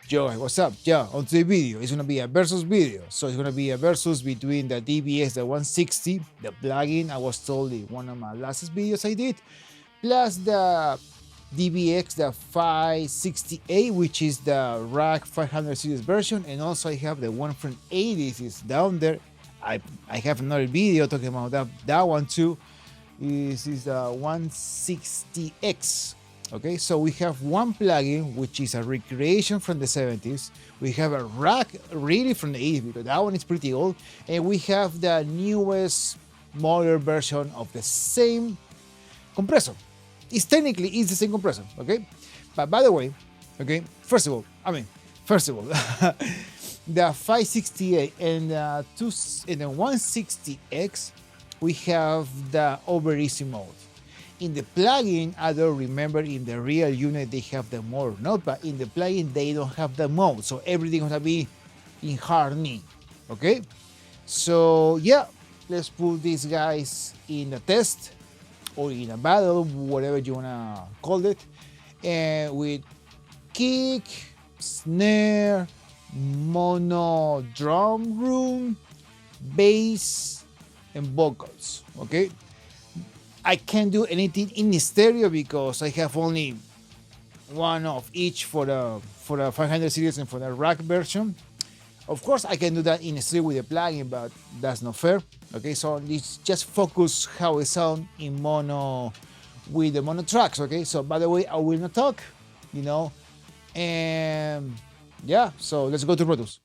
Yo, what's up? Yeah, on the video, it's gonna be a versus video. So it's gonna be a versus between the DBX, the 160, the plugin I was told in one of my last videos I did, plus the DBX, the 568, which is the rack 500 series version, and also I have the one from 80s is down there. I have another video talking about that one too. This is the 160X. Okay, so we have one plugin which is a recreation from the 70s. We have a rack really from the 80s because that one is pretty old, and we have the newest modern version of the same compressor. It's technically the same compressor, okay? But by the way, okay, first of all, the 568 and the 160X, we have the over easy mode. In the plugin, I don't remember in the real unit they have the mode or not, but in the plugin they don't have the mode, so everything gonna be in hard knee, okay? So yeah, let's put these guys in a test or in a battle, whatever you wanna call it, and with kick, snare, mono drum room, bass, and vocals, okay? I can't do anything in stereo because I have only one of each for the 500 series and for the rack version. Of course, I can do that in stereo with the plugin, but that's not fair. Okay, so let's just focus how it sounds in mono with the mono tracks. Okay, so by the way, I will not talk, and yeah, so let's go to Pro Tools.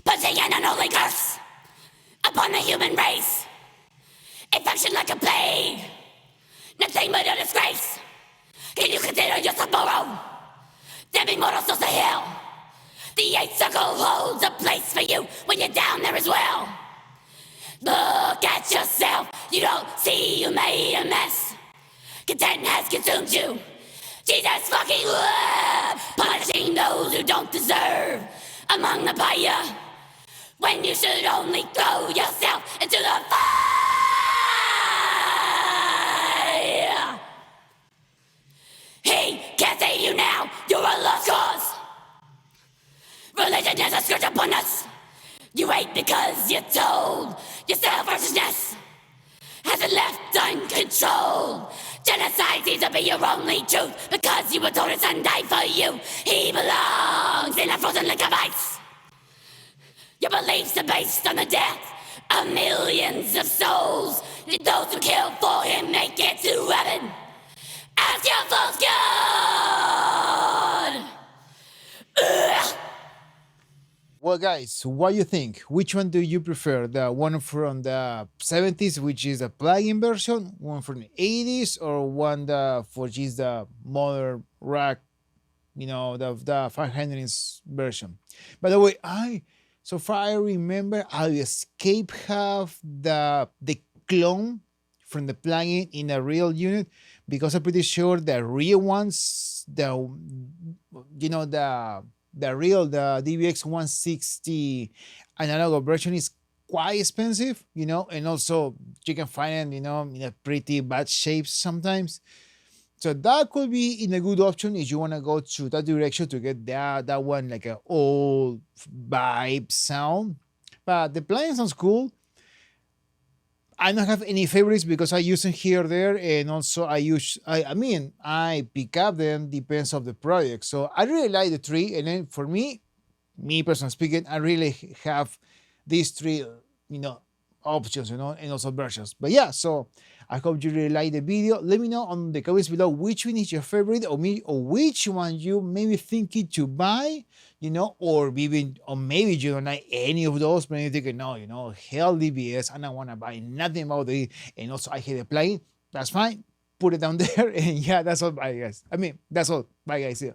putting an unholy curse upon the human race. Infection like a plague, nothing but a disgrace. Can you consider yourself moral? Damn immortal souls to hell. The eighth circle holds a place for you when you're down there as well. Look at yourself, you don't see you made a mess. Content has consumed you. Jesus fucking love, punishing those who don't deserve among the fire, when you should only throw yourself into the fire. He can't save you now, you're a lost cause. Religion is a scourge upon us. You hate because you're told your self-righteousness has been left uncontrolled. Genocide seems to be your only truth because you were told his son died for you. He belongs in a frozen lake of ice. Your beliefs are based on the death of millions of souls. Those who kill for him make it to heaven. Ask your false God. Ugh. Well, guys, what do you think? Which one do you prefer? The one from the 70s, which is the plug-in version, one from the 80s, or one which is the modern rock, the 500 version? By the way, so far I remember I escape have the clone from the plugin in a real unit, because I'm pretty sure the real ones, the DBX 160 analog version is quite expensive, and also you can find it, in a pretty bad shape sometimes. So that could be in a good option if you want to go to that direction to get that one like an old vibe sound. But the plugin sounds cool. I don't have any favorites because I use them here or there, and also I pick up them depends of the project. So I really like the three, and then for me personally speaking, I really have these three, options, and also versions. But yeah, so I hope you really like the video. Let me know on the comments below which one is your favorite, or which one you maybe thinking to buy, or maybe you don't like any of those, but you think, no, hell DBS, I don't want to buy nothing about it, and also I hate the plugin. That's fine. Put it down there, and yeah, that's all. Bye, guys. That's all. Bye, guys. Yeah.